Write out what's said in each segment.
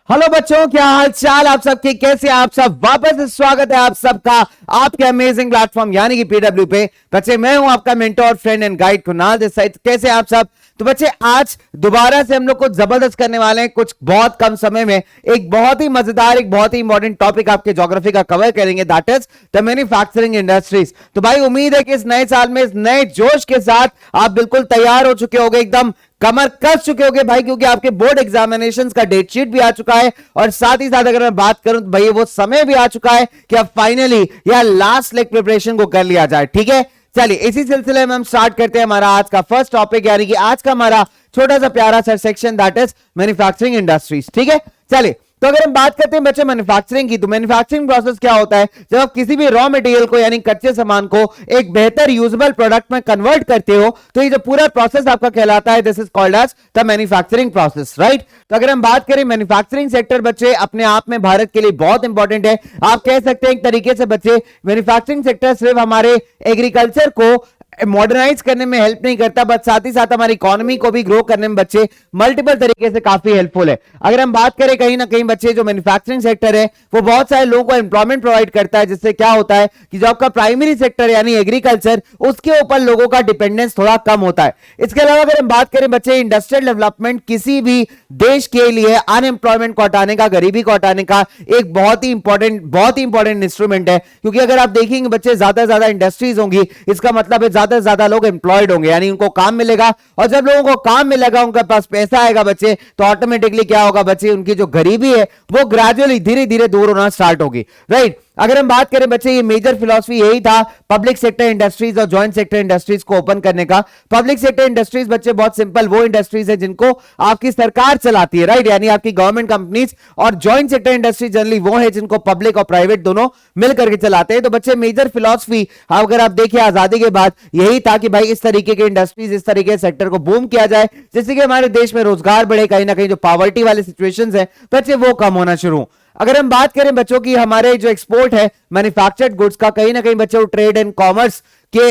Hello बच्चों, क्या हाल चाल आप सबके, कैसे आप सब। वापस से स्वागत है आप सबका आपके अमेजिंग प्लेटफॉर्म यानी कि पीडब्ल्यू पे। बच्चे मैं हूं आपका mentor, friend and guide Kunal this side. कैसे आप सब। तो बच्चे आज दोबारा से हम लोग कुछ जबरदस्त करने वाले हैं, कुछ बहुत कम समय में एक बहुत ही मजेदार, एक बहुत ही इंपॉर्टेंट टॉपिक आपके ज्योग्राफी का कवर करेंगे, that is the manufacturing industries. तो भाई उम्मीद है कि इस नए साल में इस नए जोश के साथ आप बिल्कुल तैयार हो चुके होंगे, एकदम कमर कस चुके होंगे भाई, क्योंकि आपके बोर्ड एग्जामिनेशंस का डेट शीट भी आ चुका है। और साथ ही साथ अगर मैं बात करूं तो भाई वो समय भी आ चुका है कि अब फाइनली यह लास्ट लेग प्रिपरेशन को कर लिया जाए। ठीक है, चलिए इसी सिलसिले में हम स्टार्ट करते हैं हमारा आज का फर्स्ट टॉपिक, यानी कि आज का हमारा छोटा सा प्यारा सा section, that is manufacturing industries. ठीक है, चलिए तो अगर हम बात करते हैं बच्चे मैन्युफैक्चरिंग की, तो मैन्युफैक्चरिंग प्रोसेस क्या होता है। जब आप किसी भी रॉ मटेरियल को यानी कच्चे सामान को एक बेहतर यूजेबल प्रोडक्ट में कन्वर्ट करते हो, तो ये जो पूरा प्रोसेस आपका कहलाता है, this is called as the manufacturing process, right. तो अगर हम बात करें मैन्युफैक्चरिंग सेक्टर बच्चे अपने आप में भारत के लिए बहुत इंपॉर्टेंट है। आप कह सकते हैं एक तरीके से बच्चे मैन्युफैक्चरिंग सेक्टर सिर्फ हमारे एग्रीकल्चर को मॉडर्नाइज करने में हेल्प नहीं करता, बट साथ ही साथ हमारी इकोनॉमी को भी ग्रो करने में बच्चे मल्टीपल तरीके से काफी हेल्पफुल है। अगर हम बात करें कहीं ना कहीं बच्चे जो मैन्युफैक्चरिंग सेक्टर है वो बहुत सारे लोगों को एम्प्लॉयमेंट प्रोवाइड करता है, जिससे क्या होता है कि जो आपका प्राइमरी सेक्टर यानी एग्रीकल्चर, उसके ऊपर लोगों का डिपेंडेंस थोड़ा कम होता है। इसके अलावा अगर हम बात करें बच्चे इंडस्ट्रियल डेवलपमेंट किसी भी देश के लिए अनएम्प्लॉयमेंट को हटाने का, गरीबी को हटाने का एक बहुत ही इंपॉर्टेंट इंस्ट्रूमेंट है। क्योंकि अगर आप देखेंगे बच्चे ज्यादा से ज्यादा इंडस्ट्रीज होंगी, इसका मतलब है ज्यादा से ज्यादा लोग एम्प्लॉयड होंगे, यानी उनको काम मिलेगा। और जब लोगों को काम मिलेगा, उनके पास पैसा आएगा बच्चे, तो ऑटोमेटिकली क्या होगा बच्चे, उनकी जो गरीबी है वो ग्रेजुअली धीरे धीरे दूर होना स्टार्ट होगी, राइट। अगर हम बात करें बच्चे, ये मेजर फिलॉसफी यही था पब्लिक सेक्टर इंडस्ट्रीज और जॉइंट सेक्टर इंडस्ट्रीज को ओपन करने का। पब्लिक सेक्टर इंडस्ट्रीज बच्चे बहुत सिंपल वो इंडस्ट्रीज है जिनको आपकी सरकार चलाती है, राइट, यानी आपकी गवर्नमेंट कंपनीज। और जॉइंट सेक्टर इंडस्ट्री जनरली वो है जिनको पब्लिक और प्राइवेट दोनों मिलकर के चलाते हैं। तो बच्चे मेजर फिलॉसफी अगर आप देखिए आजादी के बाद यही था कि भाई इस तरीके के इंडस्ट्रीज, इस तरीके के सेक्टर को बूम किया जाए, जिससे कि हमारे देश में रोजगार बढ़े, कहीं ना कहीं जो पॉवर्टी वाले सिचुएशंस है बच्चे वो कम होना शुरू। अगर हम बात करें बच्चों की हमारे जो एक्सपोर्ट है मैन्युफैक्चर्ड गुड्स का, कहीं ना कहीं बच्चों ट्रेड एंड कॉमर्स के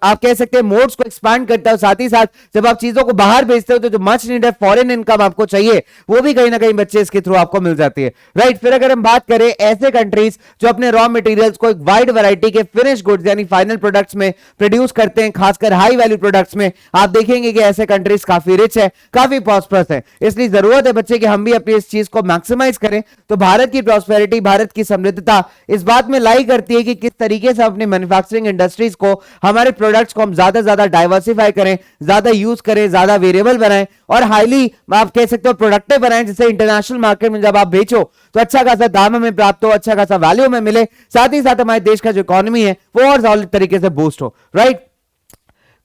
आप कह सकते हैं मोड्स को एक्सपांड करता है। साथ ही साथ जब आप चीजों को बाहर भेजते हो तो जो मच नीडेड फॉरेन इनकम आपको चाहिए वो भी कहीं ना कहीं बच्चे इसके थ्रू आपको मिल जाती है, राइट। फिर अगर हम बात करें ऐसे कंट्रीज जो अपने रॉ मटेरियल्स को एक वाइड वैरायटी के फिनिश गुड्स यानी फाइनल प्रोडक्ट्स में प्रोड्यूस करते हैं, खासकर हाई वैल्यू प्रोडक्ट्स में, आप देखेंगे कि ऐसे कंट्रीज काफी रिच है, काफी प्रॉस्परस है। इसलिए जरूरत है बच्चे कि हम भी अपनी इस चीज को मैक्सिमाइज करें। तो भारत की प्रॉस्पेरिटी, भारत की समृद्धता इस बात में लाई करती है कि किस तरीके से अपनी मैन्युफैक्चरिंग इंडस्ट्रीज को, हमारे प्रोडक्ट्स को हम ज्यादा से ज्यादा डाइवर्सिफाई करें, ज्यादा यूज करें, ज्यादा वेरिएबल बनाएं और हाईली आप कह सकते हो प्रोडक्टिव बनाएं, जिससे इंटरनेशनल मार्केट में जब आप बेचो तो अच्छा खासा दाम हमें प्राप्त हो, अच्छा खासा वैल्यू हमें मिले, साथ ही साथ हमारे देश का जो इकोनॉमी है वो और सॉलिड तरीके से बूस्ट हो, राइट।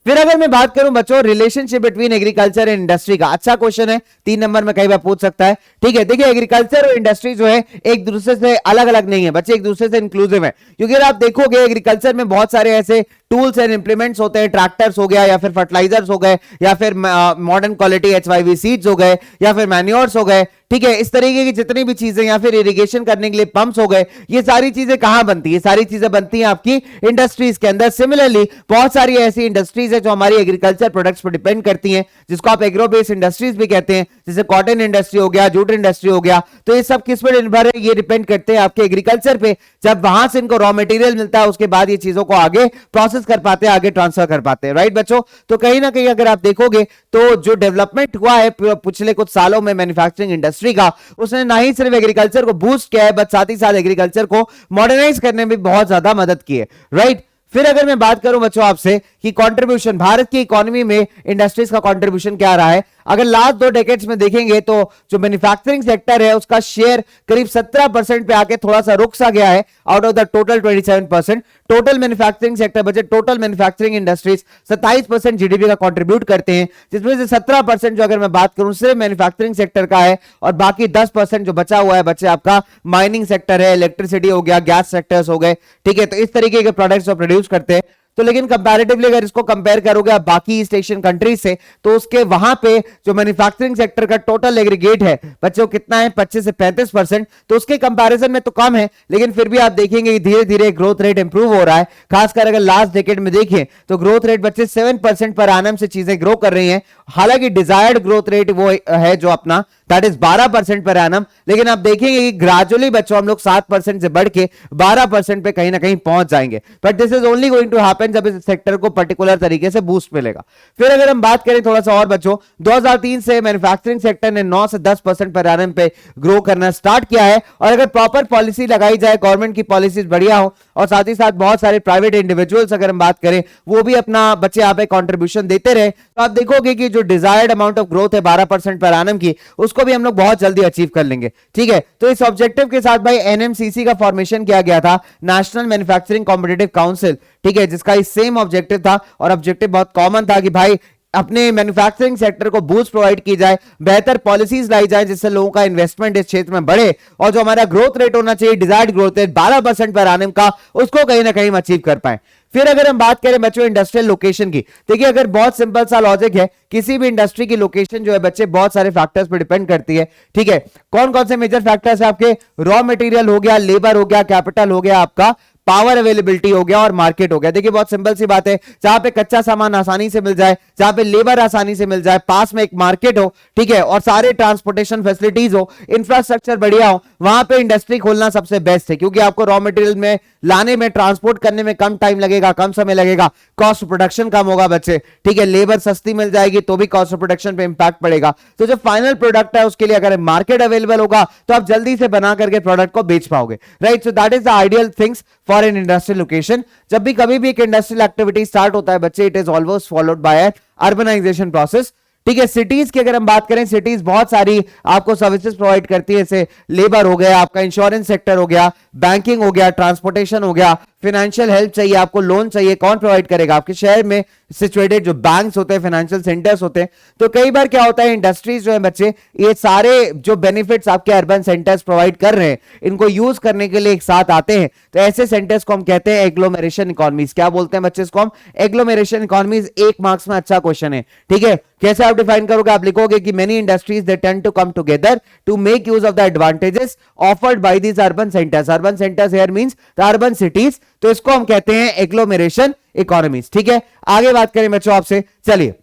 फिर अगर मैं बात करूं बच्चों relationship between agriculture and industry का, अच्छा क्वेश्चन है, 3 नंबर में कई बार पूछ सकता है। ठीक है, देखिए एग्रीकल्चर और इंडस्ट्री जो है एक दूसरे से अलग अलग नहीं है बच्चे, एक दूसरे से इंक्लूसिव है। क्योंकि अगर आप देखोगे एग्रीकल्चर में बहुत सारे ऐसे टूल्स एंड इंप्लीमेंट्स होते हैं, ट्रैक्टर्स हो गया या फिर फर्टिलाइजर्स हो गए या फिर मॉडर्न क्वालिटी HYV सीड्स हो गए या फिर मैन्योर्स हो गए, ठीक है, इस तरीके की जितनी भी चीजें, या फिर इरिगेशन करने के लिए पंप्स हो गए, ये सारी चीजें कहां बनती है, सारी चीजें बनती हैं आपकी इंडस्ट्रीज के अंदर। सिमिलरली बहुत सारी ऐसी इंडस्ट्रीज है जो हमारी एग्रीकल्चर प्रोडक्ट्स पर डिपेंड करती हैं, जिसको आप एग्रो बेस्ड इंडस्ट्रीज भी कहते हैं, जैसे कॉटन इंडस्ट्री हो गया, जूट इंडस्ट्री हो गया। तो ये सब किस पर निर्भर है, ये डिपेंड करते हैं आपके एग्रीकल्चर पे। जब वहां से इनको रॉ मटेरियल मिलता है उसके बाद ये चीजों को आगे प्रोसेस कर पाते हैं, आगे ट्रांसफर कर पाते हैं, राइट बच्चों। तो कहीं ना कहीं अगर आप देखोगे तो जो डेवलपमेंट हुआ है पिछले कुछ सालों में मैन्युफैक्चरिंग इंडस्ट्री का, उसने ना ही सिर्फ एग्रीकल्चर को बूस्ट किया है, बट साथ ही साथ एग्रीकल्चर को मॉडर्नाइज करने में बहुत ज्यादा मदद की है, राइट। फिर अगर मैं बात करूं बच्चों आपसे कि कंट्रीब्यूशन भारत की इकोनॉमी में इंडस्ट्रीज का कंट्रीब्यूशन क्या रहा है, अगर लास्ट 2 डेकेड्स में देखेंगे तो जो मैन्युफैक्चरिंग सेक्टर है उसका शेयर करीब 17% पे आके थोड़ा सा रुक सा गया है out of the total 27%। Total manufacturing sector budget, total manufacturing industries 27% GDP का कंट्रीब्यूट करते हैं, जिसमें से 17% जो अगर मैं बात करूं सिर्फ मैन्युफैक्चरिंग सेक्टर का है, और बाकी 10% जो बचा हुआ है बच्चे आपका माइनिंग सेक्टर है, इलेक्ट्रिसिटी हो गया, गैस सेक्टर्स हो गए, ठीक है। तो इस तरीके के प्रोडक्ट्स जो प्रोड्यूस करते हैं तो लेकिन कंपैरेटिवली अगर इसको कंपेयर करोगे आप बाकी ईस्ट एशियन कंट्रीज से, तो उसके वहां पे जो मैन्युफैक्चरिंग सेक्टर का टोटल एग्रीगेट है बच्चों कितना है, 25 से 35%, तो उसके कंपैरिजन में तो कम है, लेकिन फिर भी आप देखेंगे धीरे धीरे ग्रोथ रेट इंप्रूव हो रहा है। खासकर अगर लास्ट डेकेड में देखें तो ग्रोथ रेट बच्चे 7% पर एनम से चीजें ग्रो कर रही हैं। हालांकि डिजायर्ड ग्रोथ रेट वो है जो अपना दैट इज 12% पर एनम, लेकिन आप देखेंगे कि ग्रेजुअली बच्चों हम लोग 7% से बढ़ के 12% पे कहीं ना कहीं पहुंच जाएंगे, but this is only going to happen जब इस सेक्टर को पर्टिकुलर तरीके से बूस्ट मिलेगा। फिर अगर हम बात करें थोड़ा सा और बच्चों, 2003 से मैन्युफैक्चरिंग सेक्टर ने 9 से 10% पर एनम पे ग्रो करना स्टार्ट किया है, और अगर प्रॉपर पॉलिसी लगाई जाए, गवर्नमेंट की पॉलिसीज बढ़िया हो, और साथ ही साथ बहुत सारे प्राइवेट इंडिविजुअल्स अगर हम बात करें वो भी अपना बच्चे यहाँ पे कॉन्ट्रीब्यूशन देते रहे, तो आप देखोगे कि जो डिजायर्ड अमाउंट ऑफ ग्रोथ है 12% पर एनम की, उसको भी हम लोग बहुत जल्दी अचीव कर लेंगे। ठीक है, तो इस ऑब्जेक्टिव के साथ भाई एनएमसीसी का फॉर्मेशन किया गया था, नेशनल मैन्युफैक्चरिंग कॉम्पिटिटिव काउंसिल। ठीक है, जिसका सेम ऑब्जेक्टिव था, और ऑब्जेक्टिव बहुत कॉमन था कि भाई अपने मैन्युफैक्चरिंग सेक्टर को बूस्ट प्रोवाइड की जाए, बेहतर पॉलिसीज लाई जाए जिससे लोगों का इन्वेस्टमेंट इस क्षेत्र में बढ़े, और जो हमारा ग्रोथ रेट होना चाहिए desired growth rate 12% per annum का, उसको कहीं ना कहीं अचीव कर पाए। फिर अगर हम बात करें बच्चों इंडस्ट्रियल लोकेशन की, देखिए अगर बहुत सिंपल सा लॉजिक है, किसी भी इंडस्ट्री की लोकेशन जो है बच्चे बहुत सारे फैक्टर्स पर डिपेंड करती है। ठीक है, कौन कौन से मेजर फैक्टर्स है आपके, रॉ मटेरियल हो गया, लेबर हो गया, कैपिटल हो गया, आपका पावर अवेलेबिलिटी हो गया, और मार्केट हो गया। देखिए बहुत सिंपल सी बात है, जहां पे कच्चा सामान आसानी से मिल जाए, जहां पे लेबर आसानी से मिल जाए, पास में एक मार्केट हो, ठीक है, और सारे ट्रांसपोर्टेशन फैसिलिटीज हो, इंफ्रास्ट्रक्चर बढ़िया हो, वहां पे इंडस्ट्री खोलना सबसे बेस्ट है, क्योंकि आपको रॉ मटेरियल में लाने में, ट्रांसपोर्ट करने में कम टाइम लगेगा, कम समय लगेगा, कॉस्ट प्रोडक्शन कम होगा बच्चे। ठीक है, लेबर सस्ती मिल जाएगी तो भी कॉस्ट प्रोडक्शन पे इंपैक्ट पड़ेगा। तो जो फाइनल प्रोडक्ट है उसके लिए अगर मार्केट अवेलेबल होगा तो आप जल्दी से बना करके प्रोडक्ट को बेच पाओगे, right. So that is the ideal things for an industrial location. जब भी कभी भी एक इंडस्ट्रियल एक्टिविटी स्टार्ट होता है बच्चे, it is always followed by an urbanisation process. ठीक है, सिटीज की अगर हम बात करें, सिटीज बहुत सारी आपको सर्विसेज प्रोवाइड करती है, जैसे लेबर हो गया, आपका इंश्योरेंस सेक्टर हो गया, बैंकिंग हो गया, ट्रांसपोर्टेशन हो गया, फाइनेंशियल हेल्प चाहिए, आपको लोन चाहिए, कौन प्रोवाइड करेगा, आपके शहर में सिचुएटेड जो बैंक्स होते हैं, फाइनेंशियल सेंटर्स होते हैं। तो कई बार क्या होता है, इंडस्ट्रीज जो है बच्चे, ये सारे जो बेनिफिट्स आपके अर्बन सेंटर्स प्रोवाइड कर रहे हैं, इनको यूज करने के लिए एक साथ आते हैं, तो ऐसे सेंटर्स को हम कहते हैं एग्लोमेरेशन इकोनॉमीज। क्या बोलते हैं बच्चे इसको हम, एग्लोमेरेशन इकोनॉमीज। एक मार्क्स में अच्छा क्वेश्चन है। ठीक है, कैसे आप डिफाइन करोगे, आप लिखोगे कि many industries they tend to come together to make use of the advantages offered by these urban centres. Urban centres here means the urban cities, तो इसको हम कहते हैं एग्लोमेरेशन इकोनॉमीज। ठीक है, आगे बात करें बच्चों आपसे, चलिए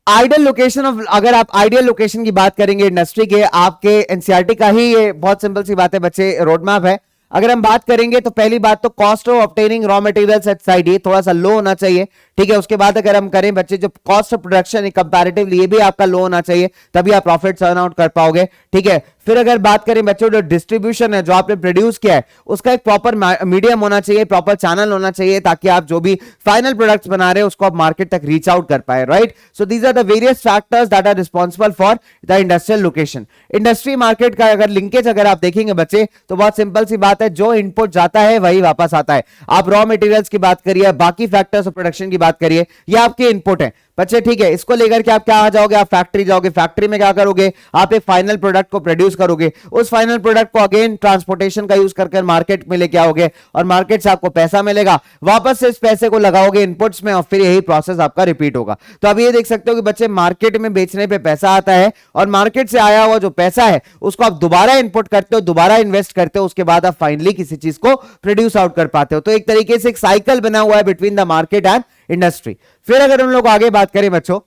आइडियल लोकेशन ऑफ, अगर आप आइडियल लोकेशन की बात करेंगे इंडस्ट्री के, आपके एनसीईआरटी का ही ये बहुत सिंपल सी बात है बच्चे, रोड मैप है। अगर हम बात करेंगे तो पहली बात तो cost of obtaining raw materials at site, ये थोड़ा सा लो होना चाहिए। ठीक है, उसके बाद अगर हम करें बच्चे, जो कॉस्ट ऑफ प्रोडक्शन है कंपैरेटिवली ये भी आपका लो होना चाहिए, तभी आप प्रॉफिट अर्न आउट कर पाओगे। ठीक है, फिर अगर बात करें बच्चों, जो डिस्ट्रीब्यूशन है, जो आपने प्रोड्यूस किया है, उसका एक प्रॉपर मीडियम होना चाहिए, प्रॉपर चैनल होना चाहिए, ताकि आप जो भी फाइनल प्रोडक्ट्स बना रहे हैं उसको आप मार्केट तक रीच आउट कर पाए, right. So these are the various factors that are responsible for the industrial location. Industry market का अगर लिंकेज अगर आप देखेंगे बच्चे, तो बहुत सिंपल सी बात है, जो इनपुट जाता है वही वापस आता है। आप रॉ मटेरियल्स की बात करिए, बाकी फैक्टर्स ऑफ प्रोडक्शन की बात करिए, ये आपके इनपुट है बच्चे। ठीक है, इसको लेकर के आप क्या आ जाओगे, आप फैक्ट्री जाओगे, फैक्ट्री में क्या करोगे, आप एक फाइनल प्रोडक्ट को प्रोड्यूस करोगे, उस फाइनल प्रोडक्ट को अगेन ट्रांसपोर्टेशन का यूज करके मार्केट में लेके आओगे, और मार्केट से आपको पैसा मिलेगा, वापस से इस पैसे को लगाओगे इनपुट्स में, और फिर यही प्रोसेस आपका रिपीट होगा। तो अब ये देख सकते हो कि बच्चे मार्केट में बेचने पे पैसा आता है, और मार्केट से आया हुआ जो पैसा है उसको आप दोबारा इनपुट करते हो, दोबारा इन्वेस्ट करते हो, उसके बाद आप फाइनली किसी चीज को प्रोड्यूस आउट कर पाते हो। तो एक तरीके से एक साइकिल बना हुआ है between the market and industry. फिर अगर हम लोग आगे बात करें बच्चों,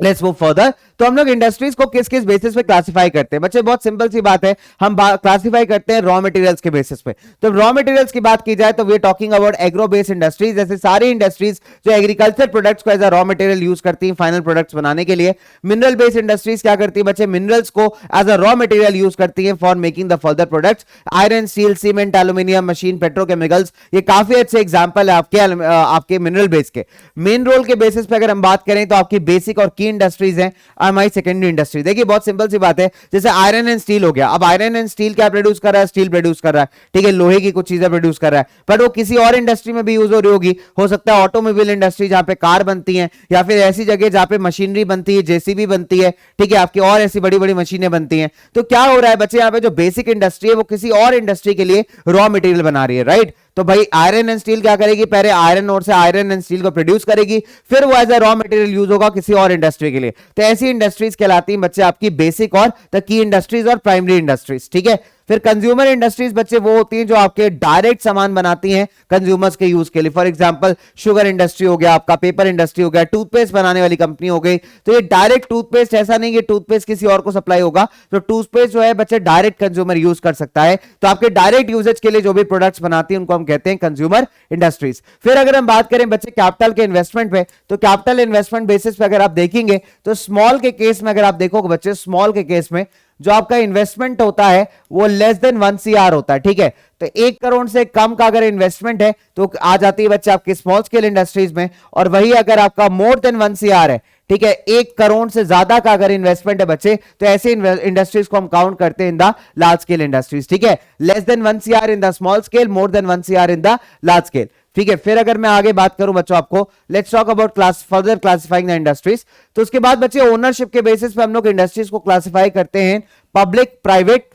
लेट्स मूव फर्दर, तो हम लोग इंडस्ट्रीज को किस किस बेसिस पे क्लासिफाई करते हैं बच्चे, बहुत सिंपल सी बात है, हम क्लासिफाई करते हैं रॉ मटेरियल्स के बेसिस पे। तो रॉ मटेरियल्स की बात की जाए तो we are talking about agro based industries, जैसे सारी इंडस्ट्रीज जो एग्रीकल्चर प्रोडक्ट्स को as a raw material use करती हैं फाइनल प्रोडक्ट्स बनाने के लिए। मिनरल बेस्ड इंडस्ट्रीज क्या करती है बच्चे, मिनरल्स को as a raw material use करती है for making the further products. Iron, steel, cement, aluminium, machine, petrochemicals, ये काफी अच्छे एग्जाम्पल है आपके मिनरल बेस के। मेन रोल के बेसिस पे अगर हम बात करें तो आपकी बेसिक और की इंडस्ट्रीज हैं, हमारी सेकेंडरी इंडस्ट्री। देखिए बहुत सिंपल सी बात है, जैसे आयरन एंड स्टील हो गया, अब आयरन एंड स्टील क्या प्रोड्यूस कर रहा है, स्टील प्रोड्यूस कर रहा है। ठीक है, लोहे की कुछ चीजें प्रोड्यूस कर रहा है, बट वो किसी और इंडस्ट्री में भी यूज हो रही होगी, हो सकता है ऑटोमोबाइल इंडस्ट्री जहां पे कार बनती है, या फिर ऐसी जगह जहां पे मशीनरी बनती है, जेसीबी बनती है, ठीक है, आपकी और ऐसी बड़ी बड़ी मशीनें बनती हैं। तो क्या हो रहा है बच्चे, यहाँ पे जो बेसिक इंडस्ट्री है वो किसी और इंडस्ट्री के लिए रॉ मटेरियल बना रही है, राइट। तो भाई आयरन एंड स्टील क्या करेगी, पहले आयरन ओर से आयरन एंड स्टील को प्रोड्यूस करेगी, फिर वो as a raw material use होगा किसी और इंडस्ट्री के लिए। तो ऐसी इंडस्ट्रीज कहलाती हैं बच्चे आपकी बेसिक और द की इंडस्ट्रीज और प्राइमरी इंडस्ट्रीज। ठीक है, फिर कंज्यूमर इंडस्ट्रीज बच्चे वो होती हैं जो आपके डायरेक्ट सामान बनाती हैं कंज्यूमर्स के यूज के लिए। फॉर एग्जांपल शुगर इंडस्ट्री हो गया, आपका पेपर इंडस्ट्री हो गया, टूथपेस्ट बनाने वाली कंपनी हो गई। तो ये डायरेक्ट टूथपेस्ट, ऐसा नहीं कि टूथपेस्ट किसी और को सप्लाई होगा, तो टूथपेस्ट जो है बच्चे डायरेक्ट कंज्यूमर यूज कर सकता है। तो आपके डायरेक्ट यूजेज के लिए जो भी प्रोडक्ट्स बनाती है उनको हम कहते हैं कंज्यूमर इंडस्ट्रीज। फिर अगर हम बात करें बच्चे कैपिटल के इन्वेस्टमेंट पे, तो कैपिटल इन्वेस्टमेंट बेसिस पे अगर आप देखेंगे तो स्मॉल के केस में अगर आप देखोगे बच्चे, स्मॉल के केस में जो आपका इन्वेस्टमेंट होता है वो लेस देन 1 CR होता है। ठीक है, तो 1 करोड़ से कम का अगर इन्वेस्टमेंट है तो आ जाती है बच्चे आपकी स्मॉल स्केल इंडस्ट्रीज में। और वही अगर आपका मोर देन 1 CR है, ठीक है, 1 करोड़ से ज्यादा का अगर इन्वेस्टमेंट है बच्चे, तो ऐसे इंडस्ट्रीज को हम काउंट करते हैं in the large scale industries. ठीक है, less than 1 CR in the small scale, more than 1 CR in the large scale. ठीक है, फिर अगर मैं आगे बात करूं बच्चों आपको, let's talk about class further classifying the industries. तो उसके बाद बच्चे ओनरशिप के बेसिस पे हम लोग इंडस्ट्रीज को क्लासिफाई करते हैं पब्लिक, प्राइवेट।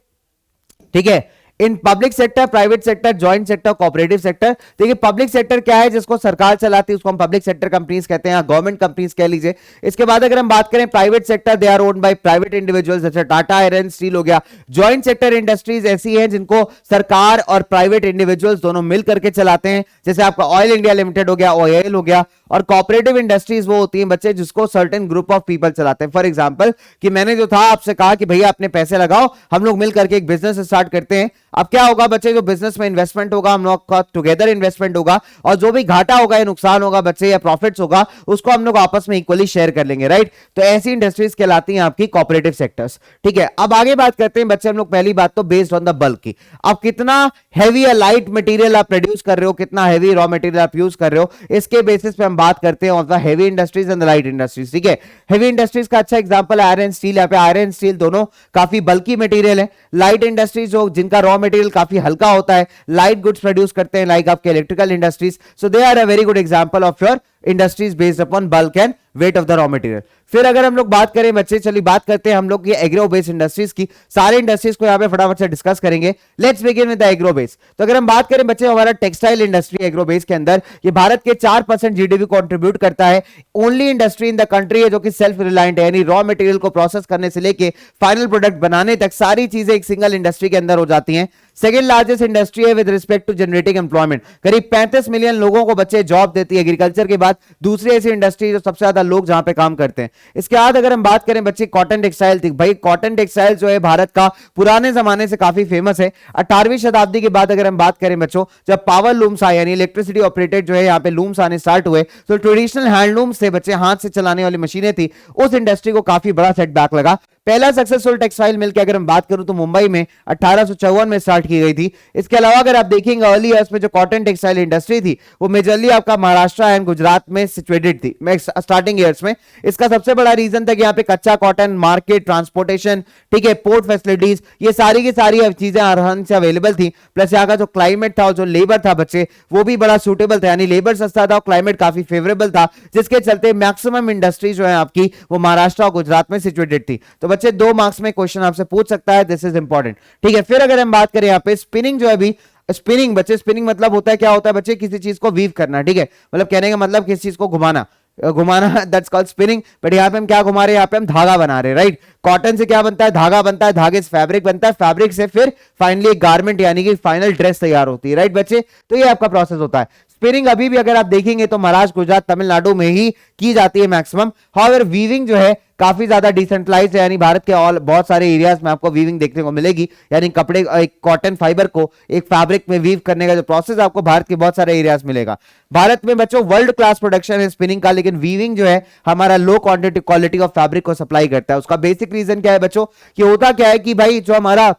ठीक है, in public sector, private sector, joint sector, cooperative sector. देखिए पब्लिक सेक्टर क्या है, जिसको सरकार चलाती है उसको हम पब्लिक सेक्टर कंपनीज कहते हैं, गवर्नमेंट कंपनीज कह लीजिए। इसके बाद अगर हम बात करें private sector, they are owned by private individuals, जैसे टाटा आयरन स्टील हो गया। जॉइंट सेक्टर इंडस्ट्रीज ऐसी हैं जिनको सरकार और प्राइवेट इंडिविजुअल्स दोनों मिल करके चलाते हैं, जैसे आपका ऑयल इंडिया लिमिटेड हो गया, ऑयल हो गया। और कोऑपरेटिव इंडस्ट्रीज वो होती हैं बच्चे जिसको सर्टेन ग्रुप ऑफ पीपल चलाते हैं। फॉर एग्जांपल कि मैंने जो था आपसे कहा कि भैया अपने पैसे लगाओ, हम लोग मिल करके एक बिजनेस स्टार्ट करते हैं। अब क्या होगा बच्चे, जो बिजनेस में इन्वेस्टमेंट होगा हम लोग का टुगेदर इन्वेस्टमेंट होगा, और जो भी घाटा होगा या नुकसान होगा बच्चे या प्रॉफिट्स होगा उसको हम लोग आपस में इक्वली शेयर कर लेंगे, राइट। तो ऐसी इंडस्ट्रीज कहलाती हैं आपकी कोऑपरेटिव सेक्टर्स। ठीक है, अब आगे बात करते हैं बच्चे हम लोग, पहली बात तो बेस्ड ऑन द बल्क की। अब कितना हैवी या लाइट मटेरियल आप प्रोड्यूस कर रहे हो, कितना हैवी रॉ मटेरियल आप यूज कर रहे हो, इसके बेसिस पे हम बात करते हैं of the heavy industries and the light industries. ठीक है, हैवी इंडस्ट्रीज का अच्छा एग्जांपल है आयरन स्टील। यहाँ पे आयरन स्टील दोनों काफी बल्की मटेरियल है। लाइट इंडस्ट्रीज जो जिनका रॉ मटेरियल काफी हल्का होता है, लाइट गुड्स प्रोड्यूस करते हैं, लाइक आपके electrical industries. So they are a very good example of your industries based upon bulk and weight of the raw material. फिर अगर हम लोग बात करें बच्चे, चलिए बात करते हैं हम लोग ये एग्रो बेस्ड इंडस्ट्रीज की। सारे इंडस्ट्रीज को यहाँ पे फटाफट से डिस्कस करेंगे। Let's begin with the agro base. तो अगर हम बात करें बच्चे, हमारा टेक्सटाइल इंडस्ट्री एग्रो बेस के अंदर ये भारत के 4% जीडीपी कंट्रीब्यूट करता है। Only industry in the country है जो कि सेल्फ रिलायंट है, यानी रॉ मटेरियल को प्रोसेस करने से लेके फाइनल प्रोडक्ट बनाने तक सारी चीजें एक सिंगल इंडस्ट्री के अंदर हो जाती हैं। सेकेंड लार्जेस्ट इंडस्ट्री है with respect to generating employment, करीब 35 मिलियन लोगों को बच्चे जॉब देती है। एग्रीकल्चर के बाद दूसरी ऐसी इंडस्ट्री जो सबसे ज्यादा लोग जहां पे काम करते हैं। इसके बाद अगर हम बात करें बच्चे कॉटन टेक्सटाइल थी, भाई कॉटन टेक्सटाइल जो है भारत का पुराने जमाने से काफी फेमस है। 18वीं शताब्दी के बाद अगर हम बात करें बच्चों, जब पावर लूम्स आए यानी इलेक्ट्रिसिटी ऑपरेटेड जो है यहाँ पे लूम्स आने स्टार्ट हुए, तो ट्रेडिशनल हैंडलूम से बच्चे हाथ से चलाने वाली मशीनें थी, उस इंडस्ट्री को काफी बड़ा सेटबैक लगा। पहला सक्सेसफुल टेक्सटाइल मिल की अगर हम बात करूं तो मुंबई में 1854 में स्टार्ट की गई थी। इसके अलावा अगर आप देखेंगे अर्ली ईयर्स में जो कॉटन टेक्सटाइल इंडस्ट्री थी वो मेजरली आपका महाराष्ट्र एंड गुजरात में सिचुएटेड थी स्टार्टिंग ईयर्स में। इसका सबसे बड़ा रीजन था कि यहाँ पे कच्चा कॉटन, मार्केट, ट्रांसपोर्टेशन, ठीक है, पोर्ट फैसिलिटीज, ये सारी की सारी चीजें आराम से अवेलेबल थी। प्लस यहाँ का जो क्लाइमेट था और जो लेबर था बच्चे वो भी बड़ा सूटेबल था, यानी लेबर सस्ता था और क्लाइमेट काफी फेवरेबल था, जिसके चलते मैक्सिमम इंडस्ट्री जो है आपकी वो महाराष्ट्र और गुजरात में सिचुएटेड थी। तो बच्चे 2 मार्क्स में क्वेश्चन आपसे पूछ सकता है, दिस इज इंपॉर्टेंट। ठीक है, फिर अगर हम बात करें यहाँ पे स्पिनिंग जो है अभी, स्पिनिंग बच्चे, स्पिनिंग मतलब होता है, क्या होता है बच्चे, किसी चीज को वीव करना। ठीक है, मतलब कहने का मतलब किसी चीज को घुमाना, दैट्स कॉल्ड स्पिनिंग। बट यहाँ पे हम क्या घुमा रहे हैं, यहाँ पे हम धागा बना रहे हैं, राइट। कॉटन से क्या बनता है, धागा बनता है, धागे से फैब्रिक बनता है, फैब्रिक से फिर फाइनली एक गारमेंट यानी कि फाइनल ड्रेस तैयार होती है, राइट बच्चे। तो ये आपका प्रोसेस होता है। स्पिनिंग अभी भी अगर आप देखेंगे तो महाराष्ट्र, गुजरात, तमिलनाडु में ही की जाती है मैक्सिमम। हाउएवर वीविंग जो है काफी ज्यादा डिसेंट्रलाइज्ड है, यानी भारत के ऑल बहुत सारे एरियाज में आपको वीविंग देखने को मिलेगी, यानी कपड़े, एक कॉटन फाइबर को एक फैब्रिक में वीव करने का जो प्रोसेस आपको भारत के बहुत सारे एरियाज मिलेगा। भारत में बच्चों वर्ल्ड क्लास प्रोडक्शन है स्पिनिंग का, लेकिन वीविंग जो है हमारा लो क्वालिटी ऑफ फैब्रिक को सप्लाई करता है। उसका बेसिक रीजन क्या है बच्चों, कि होता क्या है कि भाई जो हमारा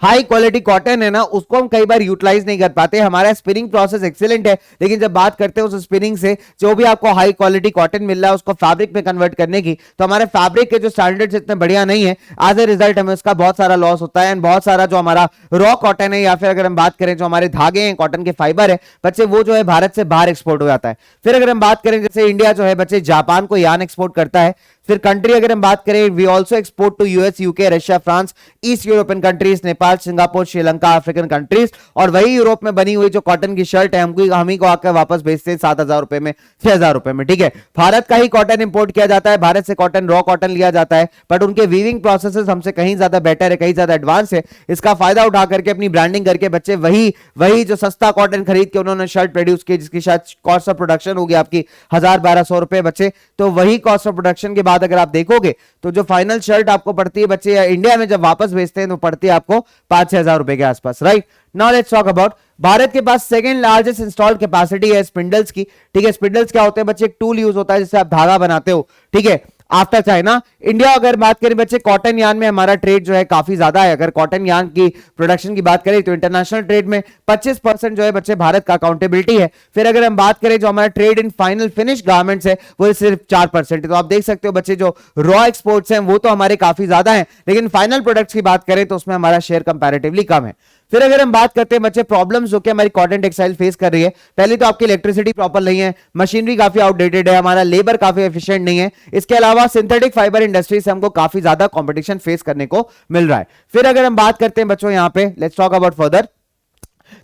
हाई क्वालिटी कॉटन है ना उसको हम कई बार यूटिलाइज नहीं कर पाते। हमारा स्पिनिंग प्रोसेस एक्सीलेंट है, लेकिन जब बात करते हैं उस स्पिनिंग से जो भी आपको हाई क्वालिटी कॉटन मिल रहा है उसको फैब्रिक में कन्वर्ट करने की, तो हमारे फैब्रिक के जो स्टैंडर्ड्स इतने बढ़िया नहीं है। एज ए रिजल्ट हमें उसका बहुत सारा लॉस होता है। एंड बहुत सारा जो हमारा रॉ कॉटन है या फिर अगर हम बात करें जो हमारे धागे हैं, कॉटन के फाइबर है बच्चे, वो जो है भारत से बाहर एक्सपोर्ट हो जाता है। फिर अगर हम बात करें जैसे इंडिया जो है बच्चे जापान को यान एक्सपोर्ट करता है। फिर कंट्री अगर हम बात करें, we also export to US, UK, Russia, France, East European countries, Nepal, Nepal, Singapore, Sri Lanka, African countries, और वही यूरोप में बनी हुई जो कॉटन की शर्ट है हम ही को आकर वापस भेजते हैं 7,000 रुपए में, 6,000 रुपए में, ठीक है। भारत का ही कॉटन इंपोर्ट किया जाता है, भारत से कॉटन रॉ कॉटन लिया जाता है, बट उनके वीविंग प्रोसेसेस हमसे कहीं ज्यादा बेटर है, कहीं ज्यादा एडवांस है। इसका फायदा उठा करके अपनी ब्रांडिंग करके बच्चे वही जो सस्ता कॉटन खरीद के उन्होंने शर्ट प्रोड्यूस की, जिसकी शायद कॉस्ट ऑफ प्रोडक्शन होगी आपकी 1,000-1,200 रुपए बच्चे, तो वही कॉस्ट ऑफ प्रोडक्शन के बाद अगर आप देखोगे तो जो फाइनल शर्ट आपको पड़ती है बच्चे इंडिया में जब वापस भेजते हैं तो पड़ती है आपको 5-6 हजार रुपए के आसपास, right. Now let's talk about Bharat के पास सेकंड लार्जेस्ट इंस्टॉल्ड कैपेसिटी है स्पिंडल्स की, ठीक है। स्पिंडल्स क्या होते हैं बच्चे? एक टूल यूज होता है जिससे आप धागा बनाते हो, ठीक है। आफ्टर चाइना, इंडिया अगर बात करें बच्चे कॉटन यार्न में हमारा ट्रेड जो है काफी ज्यादा है। अगर कॉटन यार्न की प्रोडक्शन की बात करें तो इंटरनेशनल ट्रेड में 25% जो है बच्चे भारत का अकाउंटेबिलिटी है। फिर अगर हम बात करें जो हमारा trade in final finish garments है वो सिर्फ 4% है। तो आप देख सकते हो बच्चे जो रॉ एक्सपोर्ट्स हैं वो तो हमारे काफी ज्यादा है, लेकिन फाइनल प्रोडक्ट्स की बात करें तो उसमें हमारा शेयर कंपैरेटिवली कम है। फिर अगर हम बात करते हैं बच्चे प्रॉब्लम्स जो कि हमारी कॉटन टेक्सटाइल फेस कर रही है, पहले तो आपकी इलेक्ट्रिसिटी प्रॉपर नहीं है, मशीनरी काफी आउटडेटेड है, हमारा लेबर काफी एफिशिएंट नहीं है, इसके अलावा सिंथेटिक फाइबर इंडस्ट्री से हमको काफी ज्यादा कंपटीशन फेस करने को मिल रहा है। फिर अगर हम बात करते हैं बच्चों यहां पे लेट्स टॉक अबाउट फर्दर,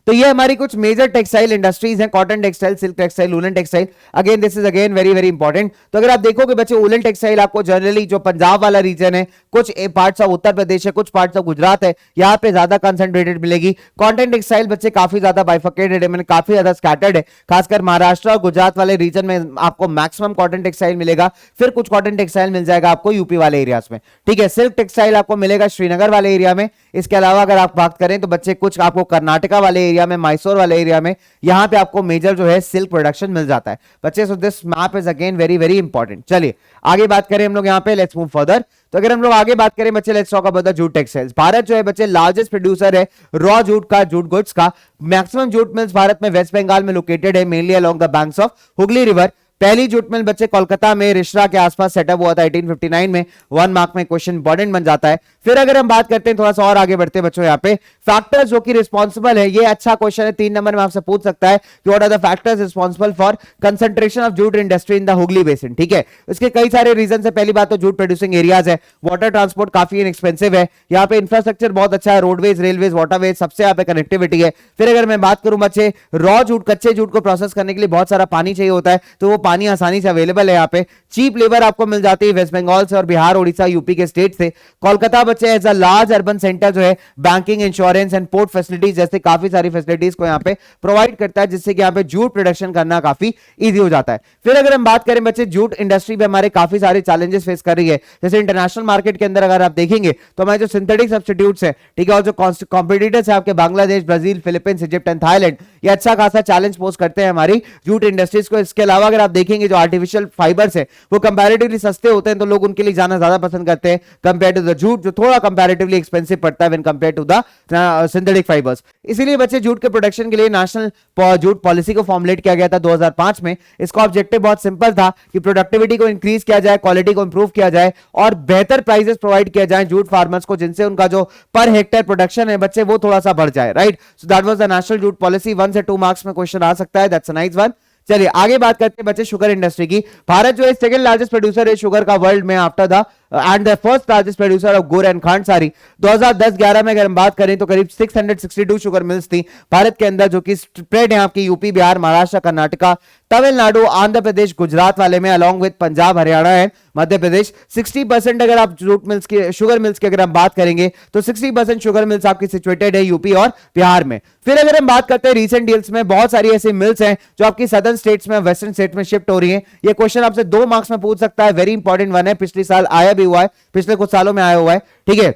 तो ये हमारी कुछ मेजर टेक्सटाइल इंडस्ट्रीज हैं, cotton textile, silk textile, woollen textile. Again this is again very very important. तो अगर आप देखोगे बच्चे वूलन टेक्सटाइल आपको जनरली जो पंजाब वाला रीजन है, कुछ पार्ट्स ऑफ उत्तर प्रदेश है, कुछ पार्ट्स ऑफ गुजरात है, यहाँ पे ज्यादा कंसंट्रेटेड मिलेगी। कॉटन टेक्सटाइल बच्चे काफी ज्यादा बाइफर्केटेड है, मैंने काफी ज्यादा स्कैटर्ड है, खासकर महाराष्ट्र और गुजरात वाले रीजन में आपको मैक्सिमम कॉटन टेक्सटाइल मिलेगा। फिर कुछ कॉटन टेक्सटाइल मिल जाएगा आपको यूपी वाले एरियाज में, ठीक है। सिल्क टेक्सटाइल आपको मिलेगा श्रीनगर वाले एरिया में। इसके अलावा अगर आप बात करें तो बच्चे कुछ आपको कर्नाटका वाले एरिया में, मैसूर वाले एरिया में, यहां पे आपको मेजर जो है सिल्क प्रोडक्शन मिल जाता है बच्चे। So this map is again very very important. चलिए आगे बात करें हम लोग यहां पे, लेट्स मूव फर्दर। तो अगर हम लोग आगे बात करें बच्चे let's talk about the jute textiles. Bharat जो है बच्चे लार्जेस्ट प्रोड्यूसर है रॉ जूट का, जूट गुड्स का। मैक्सिमम जूट मिल्स भारत में वेस्ट बंगाल में लोकेटेड है, mainly along the banks of Hooghly river. पहली जूट मिल बच्चे कोलकाता में रिश्रा के आसपास सेटअप हुआ था 1859 में। 1 मार्क में क्वेश्चन इंपॉर्टेंट बन जाता है। फिर अगर हम बात करते हैं थोड़ा सा और आगे बढ़ते हैं बच्चों, यहाँ पे फैक्टर्स जो कि रिस्पॉन्सिबल है, ये अच्छा क्वेश्चन है, 3 नंबर में आपसे पूछ सकता है कि what are the factors responsible for concentration of jute industry in the Hooghly basin, ठीक है। इसके कई सारे रीजन है। पहली बात तो जूट प्रोड्यूसिंग एरियाज है, वाटर ट्रांसपोर्ट काफी इनएक्सपेंसिव है, यहाँ पे इंफ्रास्ट्रक्चर बहुत अच्छा है, रोडवेज, रेलवेज, वाटरवेज, सबसे यहाँ पे कनेक्टिविटी है। फिर अगर मैं बात करूं बच्चे रॉ जूट, कच्चे जूट को प्रोसेस करने के लिए बहुत सारा पानी चाहिए होता है, तो वो पानी आसानी से अवेलेबल है यहाँ पे। चीप लेबर आपको मिल जाती है वेस्ट बंगाल से और बिहार, उड़ीसा, यूपी के स्टेट से। कोलकाता बच्चे as a large urban centre जो है banking, insurance and port facilities जैसे काफी सारी फैसिलिटीज को यहाँ पे प्रोवाइड करता है, जिससे कि यहाँ पे जूट प्रोडक्शन करना काफी इजी हो जाता है। फिर अगर हम बात करें बच्चे जूट इंडस्ट्री में हमारे काफी सारे चैलेंजेस फेस कर रही है, जैसे इंटरनेशनल मार्केट के अंदर अगर आप देखेंगे तो हमारे जो सिंथेटिक सब्स्टिट्यूट्स है, ठीक है, और जो कॉम्पिटिटर्स है आपके Bangladesh, Brazil, Philippines, Egypt and Thailand, ये अच्छा खासा चैलेंज पोस्ट करते हैं हमारी जूट इंडस्ट्रीज को। इसके अलावा अगर आप देखेंगे जो आर्टिफिशियल फाइबर्स है वो कंपैरेटिवली सस्ते होते हैं, तो लोग उनके लिए जाना ज्यादा पसंद करते हैं कंपेयर टू द जूट जो थोड़ा कंपैरेटिवली एक्सपेंसिव पड़ता है when compare to the synthetic fibres. इसीलिए बच्चे जूट के प्रोडक्शन के लिए नेशनल जूट पॉलिसी को फॉर्मुलेट किया गया था 2005 में। इसका ऑब्जेक्टिव बहुत सिंपल था कि प्रोडक्टिविटी को इंक्रीज किया जाए, क्वालिटी को इंप्रूव किया जाए और बेहतर प्राइसेस प्रोवाइड किया जाए जूट फार्मर्स को, जिनसे उनका जो पर हेक्टेयर प्रोडक्शन है बच्चे वो थोड़ा सा बढ़ जाए, right. So that was the national jute policy. 1 से 2 मार्क्स में क्वेश्चन आ सकता है, दैट्स अ नाइस वन। चलिए आगे बात करते हैं बच्चे शुगर इंडस्ट्री की। भारत जो है सेकंड लार्जेस्ट प्रोड्यूसर है शुगर का वर्ल्ड में after the end the first largest producer of गुड़ एंड खांडसारी। 2010-11 में अगर हम बात करें तो करीब 662 शुगर मिल्स थी भारत के अंदर, जो कि स्प्रेड है आपकी यूपी, बिहार, महाराष्ट्र, कर्नाटका, तमिलनाडु, आंध्र प्रदेश, गुजरात वाले में, along with Punjab, Haryana and Madhya Pradesh. 60% अगर आप जूट मिल्स की, शुगर मिल्स की अगर हम बात करेंगे तो 60% शुगर मिल्स आपकी सिचुएटेड है यूपी और बिहार में। फिर अगर हम बात करते हैं रीसेंट डील्स में, बहुत सारी ऐसी मिल्स हैं जो आपकी सदर्न स्टेट्स में, वेस्टर्न स्टेट में शिफ्ट हो रही हैं। ये क्वेश्चन आपसे 2 मार्क्स में पूछ सकता है, वेरी इंपॉर्टेंट वन है, पिछले साल आया भी हुआ है, पिछले कुछ सालों में आया हुआ है, ठीक है।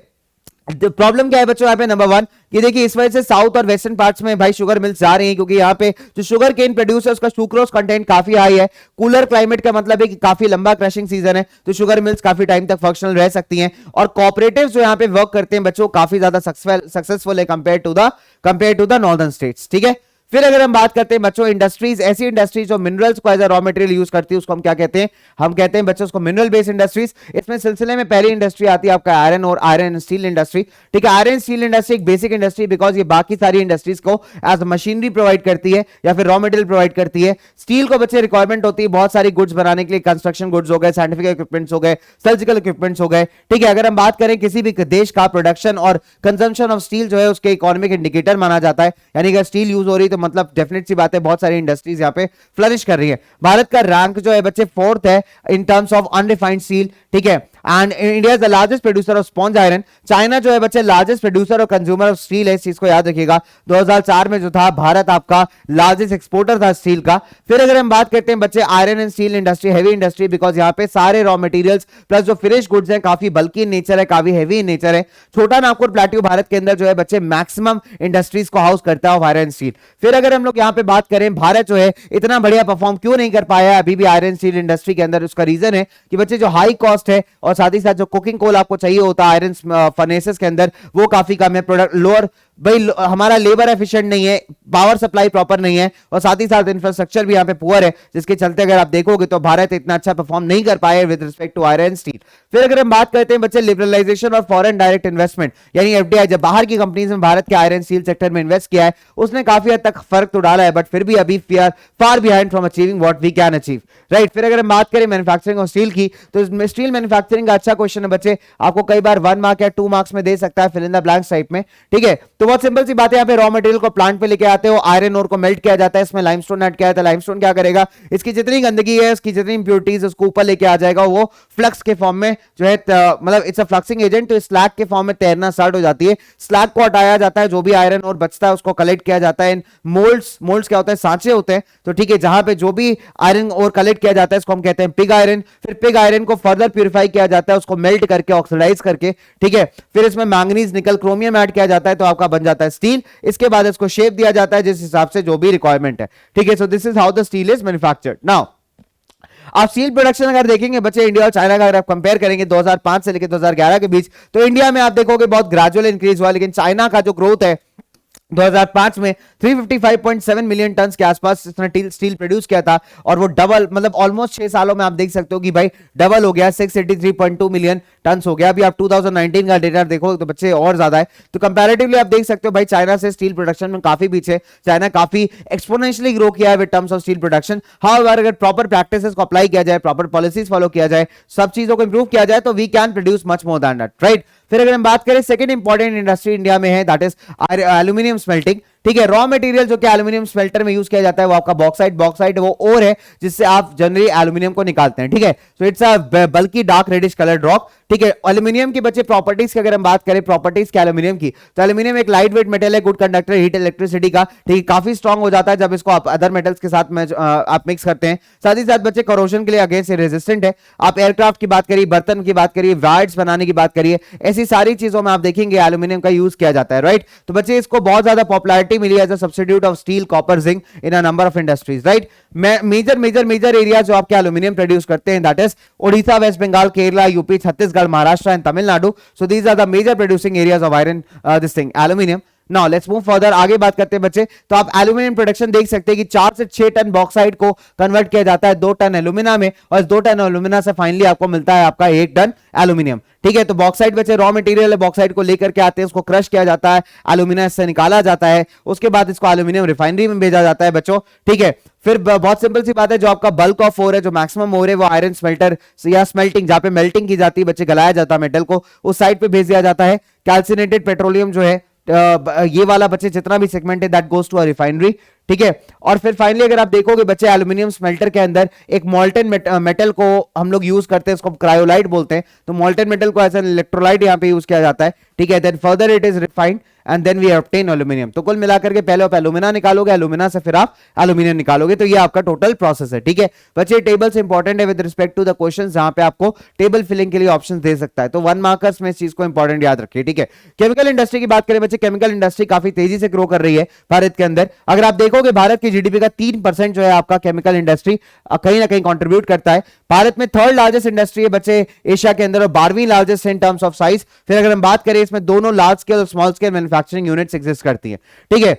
प्रॉब्लम क्या है बच्चों यहाँ पे, नंबर 1 ये देखिए इस वजह से साउथ और वेस्टर्न पार्ट्स में भाई शुगर मिल्स जा रही हैं, क्योंकि यहाँ पे जो शुगर केन प्रोड्यूस है उसका सुक्रोज कंटेंट काफी हाई है। कूलर क्लाइमेट का मतलब है कि काफी लंबा क्रशिंग सीजन है, तो शुगर मिल्स काफी टाइम तक फंक्शनल रह सकती हैं। और कोऑपरेटिव्स जो यहाँ पे वर्क करते हैं बच्चों काफी ज्यादा सक्सेसफुल है compare to the northern states, ठीक है। फिर अगर हम बात करते हैं बच्चों इंडस्ट्रीज, ऐसी इंडस्ट्रीज जो मिनरल्स को as a raw material use करती है उसको हम क्या कहते हैं, हम कहते हैं बच्चों उसको मिनरल बेस्ड इंडस्ट्रीज। इसमें सिलसिले में पहली इंडस्ट्री आती है आपका आयरन और आयरन स्टील इंडस्ट्री। ठीक है, आयरन स्टील इंडस्ट्री एक बेसिक इंडस्ट्री बिकॉज ये बाकी सारी इंडस्ट्रीज को एज मशीनरी प्रोवाइड करती है या फिर रॉ मटेरियल प्रोवाइड करती है। स्टील को बच्चे रिक्वायरमेंट होती है बहुत सारी गुड्स बनाने के लिए, कंस्ट्रक्शन गुड्स हो गए, साइंटिफिक इक्विपमेंट्स हो गए, सर्जिकल इक्विपमेंट्स हो गए। ठीक है, अगर हम बात करें किसी भी देश का प्रोडक्शन और कंजम्पशन ऑफ स्टील जो है उसके इकोनॉमिक इंडिकेटर माना जाता है, यानी अगर स्टील यूज हो रही है तो मतलब डेफिनेट सी बात है बहुत सारी इंडस्ट्रीज यहाँ पे फ्लरिश कर रही है। भारत का रैंक जो है बच्चे 4th है in terms of unrefined steel. ठीक है, and India is the largest producer of sponge iron. China जो है बच्चे लार्जेस्ट प्रोड्यूसर और कंज्यूमर ऑफ स्टील है, इस चीज को याद रखिएगा। 2004 में जो था भारत आपका लार्जेस्ट एक्सपोर्टर था स्टील का। फिर अगर हम बात करते हैं बच्चे iron and steel industry heavy industry because यहाँ पे सारे रॉ मटेरियल्स प्लस जो फिनिश गुड्स हैं काफी बल्की इन नेचर है, काफी हैवी इन नेचर है। छोटा नागपुर प्लेट्यू भारत के अंदर जो है बच्चे मैक्सिमम इंडस्ट्रीज को हाउस करता है आयरन स्टील। फिर अगर हम लोग यहाँ पे बात करें भारत जो है इतना बढ़िया परफॉर्म क्यों नहीं कर पाया है अभी भी आयरन स्टील इंडस्ट्री के अंदर, उसका रीजन है कि बच्चे जो हाई कॉस्ट है और साथ ही साथ जो कुकिंग कोल आपको चाहिए होता है आयरन फर्नेसेस के अंदर वो काफी कम है। प्रोडक्ट लोअर, भाई हमारा लेबर एफिशिएंट नहीं है, पावर सप्लाई प्रॉपर नहीं है और साथ ही साथ इंफ्रास्ट्रक्चर भी यहाँ पे पुअर है, जिसके चलते अगर आप देखोगे तो भारत इतना अच्छा परफॉर्म नहीं कर पाए with respect to iron steel. फिर अगर हम बात करते हैं बच्चे लिबरलाइजेशन और फॉरेन डायरेक्ट इन्वेस्टमेंट यानी एफडीआई, जब बाहर की कंपनीज में भारत के आयरन स्टील सेक्टर में इन्वेस्ट किया है उसने काफी हद तक फर्क तो डाला है, बट फिर भी अभी we are far behind from achieving what we can achieve, right. फिर अगर हम बात करें मैन्युफैक्चरिंग ऑफ स्टील की तो स्टील मैन्युफैक्चरिंग का अच्छा क्वेश्चन है बच्चे, आपको कई बार 1 मार्क या 2 मार्क्स में दे सकता है fill in the blanks type में। ठीक है, तो बहुत सिंपल सी बात है, पे रॉ मटेरियल को प्लांट पे लेके आते हो, आयरन ओर को मेल्ट किया जाता है, इसमें लाइमस्टोन ऐड किया जाता है। लाइमस्टोन क्या करेगा, इसकी जितनी गंदगी है, इसकी जितनी इंप्योरिटीज उसको ऊपर लेके आ जाएगा, वो फ्लक्स के फॉर्म में जो है मतलब इट्स अ फ्लक्सिंग एजेंट, तो स्लैग के फॉर्म में तैरना स्टार्ट हो जाती है। स्लैग को हटाया जाता है, जो भी आयरन और बचता है उसको कलेक्ट किया जाता है इन मोल्ड्स। मोल्ड्स क्या होता है, सांचे होते हैं। तो ठीक है, जहां पे जो भी आयरन और कलेक्ट किया जाता है इसको हम कहते हैं पिग आयरन। फिर पिग आयरन को फर्दर प्यूरिफाई किया जाता है, उसको मेल्ट करके ऑक्सीडाइज करके। ठीक है, फिर इसमें मैंगनीज निकल क्रोमियम ऐड किया जाता है, तो आपका बन जाता है स्टील। इसके बाद इसको शेप दिया जाता है जिस हिसाब से जो भी रिक्वायरमेंट है। ठीक है, so this is how the steel is manufactured. Now आप स्टील प्रोडक्शन अगर देखेंगे बच्चे इंडिया और चाइना का अगर आप कंपेयर करेंगे 2005 से लेकर 2011 के बीच, तो इंडिया में आप देखोगे बहुत ग्रेजुअल इंक्रीज हुआ, लेकिन चाइना का जो ग्रोथ है 2005 में 355.7 मिलियन टन के आसपास इसने स्टील प्रोड्यूस किया था, और वो डबल मतलब ऑलमोस्ट 6 सालों में आप देख सकते हो कि भाई डबल हो गया, 683.2 मिलियन टन हो गया। अभी आप 2019 का डेटा देखो तो बच्चे और ज्यादा है। तो कंपैरेटिवली आप देख सकते हो भाई चाइना से स्टील प्रोडक्शन में काफी पीछे, चाइना काफी एक्सपोनेंशियली ग्रो किया है with terms of steel production. However अगर प्रॉपर प्रैक्टिसेस को अप्लाई किया जाए, प्रॉपर पॉलिसीज फॉलो किया जाए, सब चीजों को इंप्रूव किया जाए, तो we can produce much more than that, right. फिर अगर हम बात करें सेकंड इंपॉर्टेंट इंडस्ट्री इंडिया में है, दैट इज एल्यूमिनियम स्मेल्टिंग। ठीक है, रॉ मटेरियल जो कि एल्यूमिनियम स्मेल्टर में यूज किया जाता है वो आपका बॉक्साइट। बॉक्साइट वो ओर है जिससे आप जनरली एल्यूमिनियम को निकालते हैं। ठीक है, सो इट्स अ बल्कि डार्क रेडिश कलर्ड रॉक। ठीक है, एल्यूमिनियम की बच्चे प्रॉपर्टीज की अगर हम बात करें, प्रॉपर्टीज के एल्यूमिनियम की, तो एल्यूमिनियम एक लाइट वेट मेटल है, गुड कंडक्टर हीट इलेक्ट्रिसिटी का। ठीक है, काफी स्ट्रॉन्ग हो जाता है जब इसको आप अदर मेटल्स के साथ में आप मिक्स करते हैं। साथ ही साथ बच्चे करोजन के लिए अगेंस्ट रेजिस्टेंट है। आप एयरक्राफ्ट की बात करिए, बर्तन की बात करिए, वायर्स बनाने की बात करिए, ऐसी सारी चीजों में आप देखेंगे एल्यूमिनियम का यूज किया जाता है, राइट। तो बच्चे इसको बहुत ज्यादा पॉपुलैरिटी मिली as a substitute of steel, copper, zinc in a number of industries, right. Major area जो आपके एल्यूमिनियम प्रोड्यूस करते हैं that is Odisha, West Bengal, Kerala, UP, Chhattisgarh, Maharashtra and Tamil Nadu. So these are the major producing areas of iron this thing aluminium. Now let's move further, आगे बात करते हैं बच्चे। तो आप एल्यूमिनियम प्रोडक्शन देख सकते हैं कि 4 से 6 टन बॉक्साइट को कन्वर्ट किया जाता है 2 टन एल्यूमिना में, और इस 2 टन एल्यूमिना से फाइनली आपको मिलता है आपका 1 टन एल्यूमिनियम। ठीक है, तो बॉक्साइट बच्चे रॉ मटेरियल है, बॉक्साइट को लेकर के आते हैं, उसको क्रश किया जाता है, एल्यूमिना इससे निकाला जाता है, उसके बाद इसको एल्यूमिनियम रिफाइनरी में भेजा जाता है बच्चों। ठीक है, फिर बहुत सिंपल सी बात है, जो आपका बल्क ऑफ ओर है, जो मैक्सिमम ओर है, वो आयरन स्मेल्टर या स्मेल्टिंग, जहां पे मेल्टिंग की जाती है बच्चे, गलाया जाता है मेटल को, उस साइड पे भेज दिया जाता है। कैल्सिनेटेड पेट्रोलियम जो है ये वाला बच्चे जितना भी सेगमेंट है that goes to a refinery. ठीक है, और फिर फाइनली अगर आप देखोगे बच्चे एल्यूमिनियम स्मेल्टर के अंदर एक मोल्टन मेटल को हम लोग यूज करते हैं, इसको क्रायोलाइट बोलते हैं। तो मोल्टन मेटल को एज एन इलेक्ट्रोलाइट यहाँ पे यूज किया जाता है। ठीक है, then further it is refined and then we obtain aluminium. तो कुल मिलाकर के पहले आप एल्यूमिना निकालोगे, एल्यूमिना से फिर आप एल्यूमिनियम निकालोगे, तो ये आपका टोटल प्रोसेस है। ठीक है बच्चे, टेबल से इंपॉर्टेंट है with respect to the questions, जहां पे आपको टेबल फिलिंग के लिए ऑप्शंस दे सकता है, तो 1 मार्कर्स में इस चीज को इंपॉर्टेंट याद रखिए। ठीक है, केमिकल इंडस्ट्री की बात करें बच्चे, केमिकल इंडस्ट्री काफी तेजी से ग्रो कर रही है भारत के अंदर। अगर आप देखोगे भारत की जीडीपी का 3% जो है आपका केमिकल इंडस्ट्री कहीं ना कहीं कंट्रीब्यूट करता है। भारत में 3rd लार्जेस्ट इंडस्ट्री है बच्चे एशिया के अंदर, और 12वीं largest in terms of size. फिर अगर हम बात करें, इसमें दोनों लार्ज स्केल और small scale manufacturing units exist करती है। ठीक है,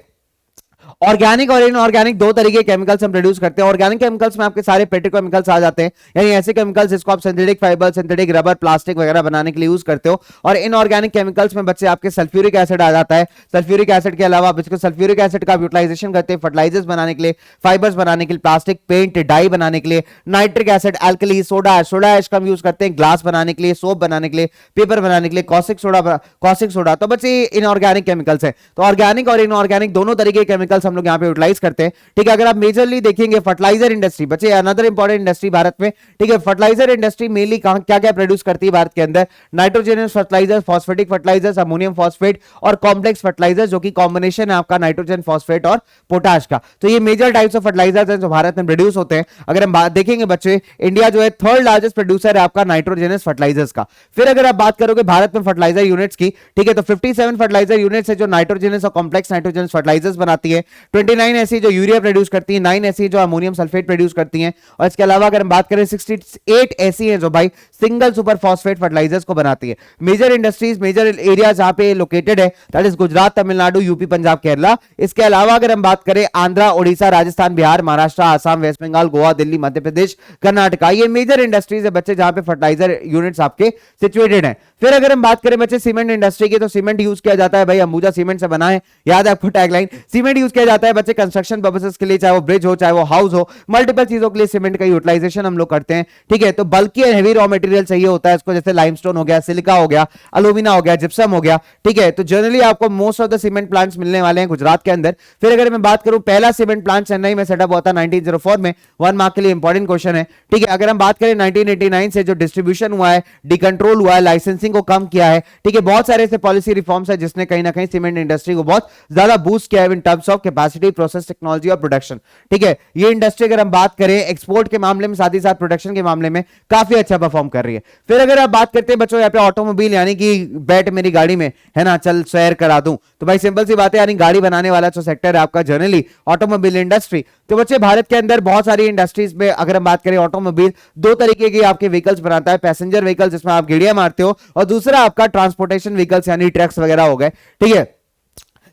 ऑर्गेनिक और इनऑर्गेनिक दो तरीके के केमिकल्स हम प्रोड्यूस करते हैं। ऑर्गेनिक केमिकल्स में आपके सारे पेट्रोकेमिकल्स आ जाते हैं, यानी ऐसे केमिकल्स जिसको आप synthetic fibre, synthetic rubber, plastic वगैरह बनाने के लिए यूज करते हो। और इनऑर्गेनिक केमिकल्स में बच्चे आपके सल्फ्यूरिक एसिड आ जाता है। सल्फ्यूरिक एसिड के अलावा आप इसको सल्फ्यूरिक एसिड का यूटिलाइजेशन करते हैं फर्टिलाइजर्स बनाने के लिए, फाइबर्स बनाने के लिए, प्लास्टिक, पेंट, डाई बनाने के लिए। Nitric acid, alkali, soda ash का हम यूज करते हैं ग्लास बनाने के लिए, सोप बनाने के लिए, पेपर बनाने के लिए, कॉस्टिक सोडा। तो बच्चे इनऑर्गेनिक केमिकल्स है। तो ऑर्गेनिक और इनऑर्गेनिक दोनों तरीके के केमिकल्स हम लोग यहाँ पे यूटिलाइज करते हैं। ठीक है, अगर आप मेजरली देखेंगे फर्टिलाइजर इंडस्ट्री, बच्चे अनदर इंपॉर्टेंट इंडस्ट्री भारत में। ठीक है, फर्टिलाइजर इंडस्ट्री मेनली क्या क्या प्रोड्यूस करती है भारत के अंदर? Nitrogenous fertiliser, phosphatic fertilisers, ammonium phosphate और कॉम्प्लेक्स फर्टिलाइजर, जो कि कॉम्बिनेशन है आपका नाइट्रोजन, फॉस्फेट और पोटाश का। तो ये मेजर टाइप्स ऑफ फर्टिलाइजर्स हैं जो भारत में प्रोड्यूस होते हैं। अगर हम बात देखेंगे बच्चे, इंडिया जो है थर्ड लार्जेस्ट प्रोड्यूसर है आपका नाइट्रोजनस फर्टिलाइजर्स का। फिर अगर आप बात करोगे भारत में फर्टिलाइजर यूनिट्स की, ठीक है, तो 57 फर्टिलाइजर यूनिट्स है जो नाइट्रोजनस और कॉम्प्लेक्स नाइट्रोजनस फर्टिलाइजर्स बनाती है। 29 ऐसी जो यूरिया प्रोड्यूस करती है, 9 ऐसी जो अमोनियम सल्फेट प्रोड्यूस करती हैं। और इसके अलावा अगर हम बात करें 68 ऐसी हैं जो भाई सिंगल सुपर फॉस्फेट फर्टिलाइजर्स को बनाती है। मेजर इंडस्ट्रीज, मेजर एरिया जहां पे लोकेटेड है, that is Gujarat, Tamil Nadu, UP, Punjab, Kerala. इसके अलावा अगर हम बात करें आंध्रा, ओडिशा, राजस्थान, बिहार, महाराष्ट्र, आसाम, वेस्ट बंगाल, गोवा, दिल्ली, मध्य प्रदेश, कर्नाटका, ये मेजर इंडस्ट्रीज है बच्चे जहां पे फर्टिलाइजर यूनिट्स आपके सिचुएटेड हैं। फिर अगर हम बात करें बच्चे सीमेंट इंडस्ट्री की, तो सीमेंट यूज किया जाता है भाई, अंबुजा सीमेंट से बना है, याद है आपको टैगलाइन। सीमेंट यूज किया जाता है बच्चे कंस्ट्रक्शन पर्पसेस के लिए, चाहे वो ब्रिज हो, चाहे वो हाउस हो, मल्टीपल चीजों के लिए सीमेंट का यूटिलाइजेशन हम लोग करते हैं। ठीक है, तो बल्कि हेवी रॉ मटेरियल चाहिए होता है इसको, जैसे लाइमस्टोन हो गया, सिलिका हो गया, अलुमिना हो गया, जिप्सम हो गया। ठीक है, तो जनरली आपको most of the cement plants मिलने वाले हैं गुजरात के अंदर। फिर अगर मैं बात करूं, पहला सीमेंट प्लांट चेन्नई में सेटअप हुआ था 1904 में। 1 मार्क के लिए इंपॉर्टेंट क्वेश्चन है। ठीक है, अगर हम बात करें 1989 से जो डिस्ट्रीब्यूशन हुआ है, डिकंट्रोल हुआ है, लाइसेंसिंग को कम किया है। ठीक है, बहुत सारे ऐसे पॉलिसी रिफॉर्म्स है जिसने कहीं ना कहीं सीमेंट इंडस्ट्री को बहुत ज्यादा बूस्ट किया है in terms of capacity, process, technology और प्रोडक्शन। ठीक है, ये इंडस्ट्री अगर हम बात करें एक्सपोर्ट के मामले में, साथ ही साथ प्रोडक्शन के मामले में काफी अच्छा परफॉर्म कर रही है। फिर अगर आप बात करते हैं बच्चों यहाँ पे ऑटोमोबाइल, यानी कि बैठ मेरी गाड़ी में है ना, चल सैर करा दूं, तो भाई सिंपल सी बात है, यानी गाड़ी बनाने वाला जो सेक्टर है आपका जनरली ऑटोमोबाइल इंडस्ट्री। तो बच्चे भारत के अंदर बहुत सारी इंडस्ट्रीज में अगर हम बात करें, ऑटोमोबाइल दो तरीके के आपके व्हीकल्स बनाता है, पैसेंजर व्हीकल जिसमें आप गेड़ियां मारते हो, और दूसरा आपका ट्रांसपोर्टेशन व्हीकल्स यानी ट्रक्स वगैरह हो गए। ठीक है,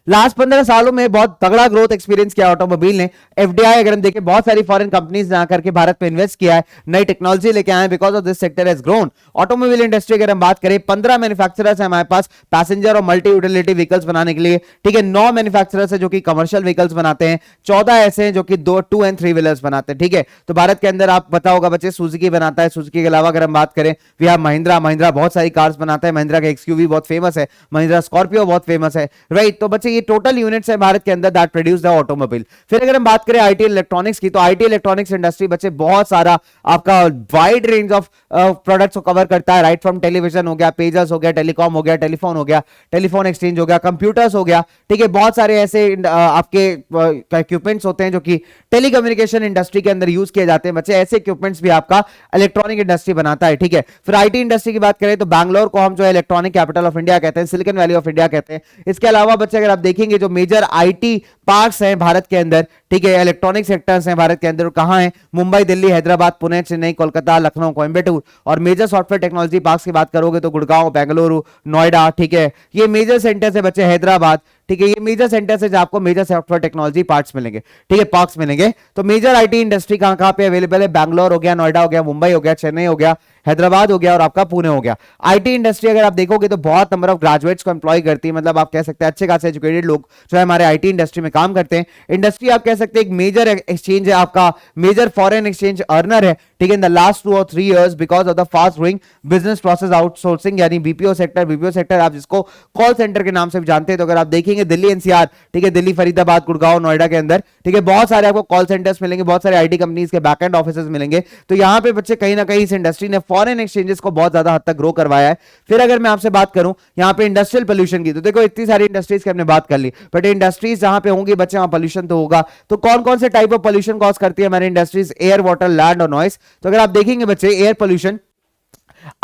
लास्ट 15 सालों में बहुत तगड़ा ग्रोथ एक्सपीरियंस किया ऑटोमोबाइल ने। एफडीआई अगर हम देखें, बहुत सारी फॉरेन कंपनीज ने आकर के भारत में इन्वेस्ट किया है, नई टेक्नोलॉजी लेके आए, because of this sector has grown. Automobile industry अगर हम बात करें, 15 मैन्युफैक्चरर्स हैं हमारे पास पैसेंजर और मल्टी यूटिलिटी व्हीकल्स बनाने के लिए। ठीक है, 9 मैन्युफैक्चरर्स है जो कि कमर्शियल व्हीकल्स बनाते हैं, 14 ऐसे हैं जो कि 2 एंड 3 व्हीलर्स बनाते हैं। ठीक है, तो भारत के अंदर आप पता होगा बच्चे, सुजुकी बनाता है। सुजुकी के अलावा अगर हम बात करें, वी हैव महिंद्रा बहुत सारी कार्स बनाता है। महिंद्रा का एक्सयूवी बहुत फेमस है, महिंद्रा स्कॉर्पियो बहुत फेमस है, राइट। तो बच्चे ये टोटल यूनिट्स भारत के अंदर दैट प्रोड्यूस द ऑटोमोबाइल। फिर अगर हम बात करें आईटी इलेक्ट्रॉनिक्स की, तो आईटी इलेक्ट्रॉनिक्स इंडस्ट्री बच्चे बहुत सारा आपका वाइड रेंज ऑफ प्रोडक्ट्स को कवर करता है, राइट फ्रॉम टेलीविजन हो गया, पेजर्स हो गया, टेलीकॉम हो गया, टेलीफोन हो गया, टेलीफोन एक्सचेंज हो गया, कंप्यूटर्स हो गया। ठीक है, बहुत सारे ऐसे आपके इक्विपमेंट्स होते हैं जो कि टेलीकम्युनिकेशन इंडस्ट्री के अंदर यूज किए जाते हैं बच्चे। ऐसे इक्विपमेंट्स भी आपका इलेक्ट्रॉनिक इंडस्ट्री बनाता है। ठीक है, फिर आईटी इंडस्ट्री की बात करें तो बैंगलोर को हम जो है इलेक्ट्रॉनिक कैपिटल ऑफ इंडिया कहते हैं, सिलिकॉन वैली ऑफ इंडिया कहते हैं। इसके अलावा बच्चे अगर आप देखेंगे, जो मेजर आईटी पार्क्स हैं भारत के अंदर, ठीक है, इलेक्ट्रॉनिक सेक्टर्स हैं भारत के अंदर, कहां हैं? मुंबई, दिल्ली, हैदराबाद, पुणे, चेन्नई, कोलकाता, लखनऊ, कोयंबटूर। और मेजर सॉफ्टवेयर टेक्नोलॉजी पार्क्स की बात करोगे तो गुड़गांव, बेंगलुरु, नोएडा। ठीक है, ये मेजर सेंटर्स है बच्चे, हैदराबाद। ठीक है, ये मेजर सेंटर्स है जहां आपको मेजर सॉफ्टवेयर टेक्नोलॉजी पार्ट्स मिलेंगे। ठीक है, पार्क्स मिलेंगे। तो मेजर आईटी इंडस्ट्री कहां पे अवेलेबल है? बैंगलोर हो गया, नोएडा हो गया, मुंबई हो गया, चेन्नई हो गया, हैदराबाद हो गया और आपका पुणे हो गया। आईटी इंडस्ट्री अगर आप देखोगे तो बहुत नंबर ऑफ ग्रेजुएट्स को एम्प्लॉय करती है, मतलब आप कह सकते हैं अच्छे खासे एजुकेटेड लोग जो है हमारे आईटी इंडस्ट्री में काम करते हैं। इंडस्ट्री आप कह सकते हैं एक मेजर एक्सचेंज है आपका, मेजर फॉरेन एक्सचेंज अर्नर है। ठीक है, इन द लास्ट 2 और 3 years because of the fast growing business process outsourcing, यानी बीपीओ सेक्टर आप जिसको कॉल सेंटर के नाम से भी जानते हैं। तो अगर आप देखेंगे दिल्ली एनसीआर, ठीक है, दिल्ली, फरीदाबाद, गुड़गांव, नोएडा के अंदर, ठीक है, बहुत सारे आपको कॉल सेंटर्स मिलेंगे, बहुत सारे आईटी कंपनीज के बैकएंड ऑफिसेस मिलेंगे। तो यहां पे बच्चे कहीं ना कहीं इस इंडस्ट्री ने फॉरेन एक्सचेंजेस को बहुत ज्यादा हद तक ग्रो करवाया है। फिर अगर मैं आपसे बात करूं यहां पे इंडस्ट्रियल पोल्यूशन की, तो देखो इतनी सारी इंडस्ट्रीज की हमने बात कर ली, बट इंडस्ट्रीज जहां पे होंगी बच्चे वहां पोल्यूशन तो होगा। तो कौन कौन से टाइप ऑफ पोल्यूशन कॉज करती है हमारी इंडस्ट्रीज? एयर, वाटर, लैंड और नॉइस। तो अगर आप देखेंगे बच्चे, एयर पोल्यूशन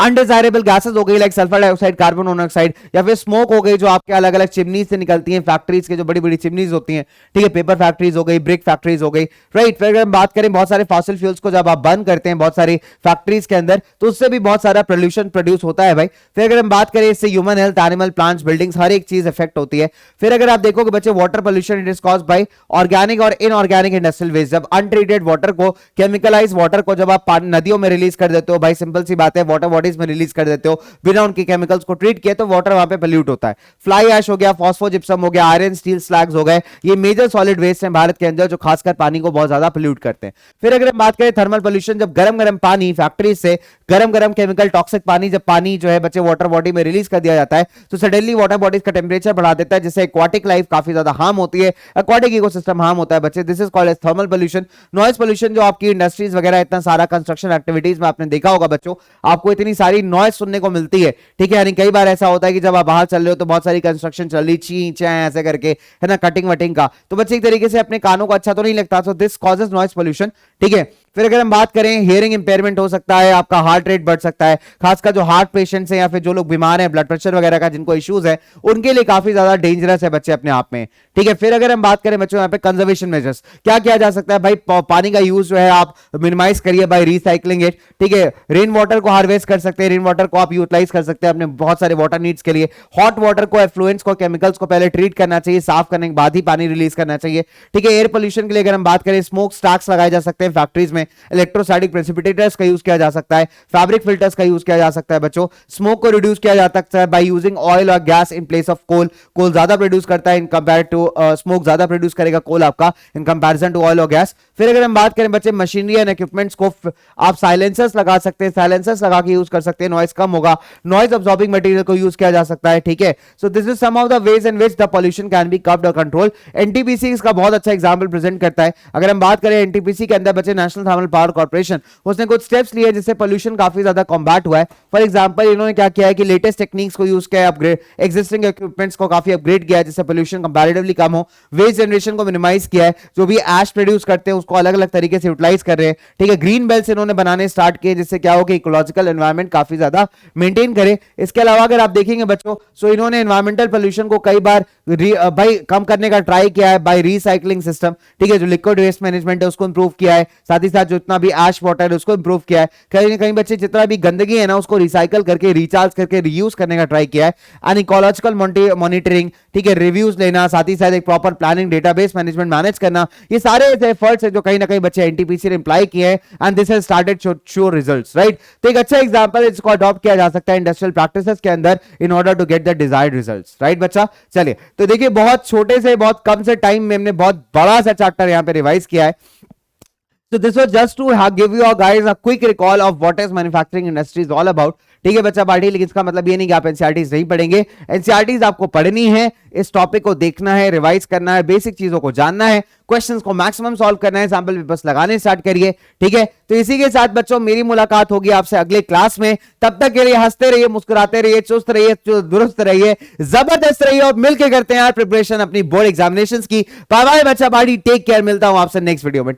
अनडिजायरेबल गैसेस हो गई like sulphur dioxide, carbon monoxide, या फिर स्मोक हो गई जो आपके अलग अलग चिमनी से निकलती हैं, फैक्ट्रीज के जो बड़ी बड़ी चिमनीज होती हैं, ठीक है, पेपर फैक्ट्रीज हो गई, ब्रिक फैक्ट्रीज हो गई, राइट। फिर अगर हम बात करें बहुत सारे फॉसिल फ्यूल्स को जब आप बर्न करते हैं बहुत सारी फैक्ट्रीज के अंदर, तो उससे भी बहुत सारा पोल्यूशन प्रोड्यूस होता है भाई। फिर अगर हम बात करें इससे human health, animal, plants, buildings, हर एक चीज इफेक्ट होती है। फिर अगर आप देखोगे बच्चे water pollution it is caused by organic और इनऑर्गेनिक इंडस्ट्रियल वेस्ट। जब अनट्रीटेड वाटर को, केमिकलाइज वाटर को जब आप नदियों में रिलीज कर देते हो भाई, सिंपल सी बात है, वाटर बॉडीज में रिलीज कर देते हो बिना उनके केमिकल्स को ट्रीट किए, तो वाटर वहां पे पोल्यूट होता है। फ्लाई ऐश हो गया, फॉस्फोजिप्सम हो गया, आयरन स्टील स्लैग्स हो गए, ये मेजर सॉलिड वेस्ट हैं भारत के अंदर जो खासकर पानी को बहुत ज्यादा पोल्यूट करते हैं। फिर अगर हम बात करें थर्मल पोल्यूशन, जब गरम गरम पानी फैक्ट्री से, गरम गरम केमिकल टॉक्सिक पानी जब पानी जो है बच्चे वाटर बॉडी में रिलीज कर दिया जाता है, तो सडनली वाटर बॉडीज का टेम्परेचर बढ़ा देता है, जिससे एक्वाटिक लाइफ काफी ज्यादा हार्म होती है, एक्वाटिक इकोसिस्टम हार्म होता है बच्चे। This is called as thermal pollution. Noise pollution, जो आपकी इंडस्ट्रीज वगैरह इतना सारा कंस्ट्रक्शन एक्टिविटीज में आपने देखा होगा बच्चों, आपको इतनी सारी नॉइज सुनने को मिलती है, ठीक है, यानी कई बार ऐसा होता है कि जब आप बाहर चल रहे हो तो बहुत सारी कंस्ट्रक्शन चल रही, ची चाय ऐसे करके, है ना, कटिंग वटिंग का, तो बच्चे एक तरीके से अपने कानों को अच्छा तो नहीं लगता, तो दिस कॉजेज नॉइज पोल्यूशन, ठीक है। फिर अगर हम बात करें, हियरिंग इंपेयरमेंट हो सकता है, आपका हार्ट रेट बढ़ सकता है, खासकर जो हार्ट पेशेंट्स हैं या फिर जो लोग बीमार हैं, ब्लड प्रेशर वगैरह का जिनको इश्यूज है, उनके लिए काफी ज्यादा डेंजरस है बच्चे अपने आप में, ठीक है। फिर अगर हम बात करें बच्चों यहाँ पे कंजर्वेशन मेजर्स, क्या किया जा सकता है भाई, पानी का यूज जो है आप मिनिमाइज करिए बाय रिसाइकलिंग इट, ठीक है। रेन वाटर को हार्वेस्ट कर सकते हैं, रेन वाटर को आप यूटिलाइज कर सकते हैं अपने बहुत सारे वाटर नीड्स के लिए। हॉट वाटर को, एफ्लुएंट्स को, केमिकल्स को पहले ट्रीट करना चाहिए, साफ करने के बाद ही पानी रिलीज करना चाहिए, ठीक है। एयर पोल्यूशन के लिए अगर हम बात करें, स्मोक स्टैक्स लगाए जा सकते हैं फैक्ट्रीज में, इलेक्ट्रोस्टैटिक प्रेसिपिटेटर्स का यूज किया जा सकता है, फैब्रिक फिल्टर्स का यूज किया जा सकता है बच्चों। स्मोक को रिड्यूस किया जा सकता है बाय यूजिंग ऑयल और gas in place of coal. Coal ज्यादा प्रोड्यूस करता है इन कंपेयर टू, स्मोक ज्यादा प्रोड्यूस करेगा कोल आपका इन कंपैरिजन टू ऑयल और गैस। फिर अगर हम बात करें बच्चे मशीनरी एंड इक्विपमेंट्स को, आप साइलेंसर्स लगा सकते हैं, साइलेंसर्स लगा के यूज कर सकते हैं, नॉइस कम होगा, नॉइस अब्सॉर्बिंग मटेरियल को यूज किया जा सकता है, ठीक है। So this is some of the ways in which the pollution can be curbed और कंट्रोल। एनटीपीसी इसका बहुत अच्छा एग्जांपल प्रेजेंट करता है। अगर हम बात करें एनटीपीसी के अंदर बच्चे, नेशनल थर्मल पावर कॉर्पोरेशन, उसने कुछ स्टेप्स लिए जिससे पोल्यूशन काफी ज्यादा कॉम्बैट हुआ है। फॉर एग्जांपल इन्होंने क्या किया है कि लेटेस्ट टेक्निक्स को यूज किया है, अपग्रेड एक्जिस्टिंग इक्विपमेंट्स को काफी अपग्रेड किया है जिससे पोल्यूशन कंपैरेटिवली कम हो, वेस्ट जनरेशन को मिनिमाइज किया है, जो भी एश प्रोड्यूस करते हैं उसको अलग अलग तरीके से यूटिलाइज कर रहे हैं, ठीक है। ग्रीन बेल्ट्स इन्होंने बनाने स्टार्ट किए जिससे क्या हो कि इकोलॉजिकल एनवायरनमेंट काफी ज्यादा मेंटेन करे। इसके अलावा अगर आप देखेंगे बच्चों, सो इन्होंने एनवायरमेंटल पोल्यूशन को कई बार भाई कम करने का ट्राई किया है बाय रिसाइकलिंग सिस्टम, ठीक है, जो लिक्विड वेस्ट मैनेजमेंट है उसको इंप्रूव किया है, साथ ही साथ जो इतना भी एश वाटर है उसको इंप्रूव किया है। कहीं ना कहीं बच्चे जितना भी गंदगी है ना उसको रिसाइकल करके, रिचार्ज करके, रीयूज करने का ट्राई किया है। एंड इकोलॉजिकल मॉनिटरिंग, ठीक है, रिव्यूज लेना, साथ ही साथ एक proper planning, database management manage करना, ये सारे ऐसे एफर्ट्स है जो कहीं ना कहीं बच्चे एनटीपीसी ने इंप्लाई किए हैं and this has started show results, right. तो एक अच्छा एग्जांपल इसको अडॉप्ट किया जा सकता है इंडस्ट्रियल प्रैक्टिसेस के अंदर in order to get the desired results, right बच्चा। चलिए तो देखिए, बहुत छोटे से, बहुत कम से टाइम में हमने बहुत बड़ा सा चैप्टर यहां पे रिवाइज किया है। So this was just to give you guys a quick recall of what is manufacturing industry is all about. ठीक है बच्चा पार्टी, लेकिन इसका मतलब ये नहीं कि आप एनसीईआरटीज नहीं पढ़ेंगे। एनसीईआरटीज आपको पढ़नी है, इस टॉपिक को देखना है, रिवाइज करना है, बेसिक चीजों को जानना है, क्वेश्चंस को मैक्सिमम सॉल्व करना है, सैंपल पेपर्स लगाने स्टार्ट करिए, ठीक है। तो इसी के साथ बच्चों मेरी मुलाकात होगी आपसे अगले क्लास में। तब तक के लिए हंसते रहिए, मुस्कुराते रहिए, चुस्त रहिए, दुरुस्त रहिए, जबरदस्त रहिए और मिलकर करते हैं यार प्रिपरेशन अपनी बोर्ड एग्जामिनेशंस की। बाय बाय बच्चा पार्टी, टेक केयर, मिलता हूं आपसे नेक्स्ट वीडियो में।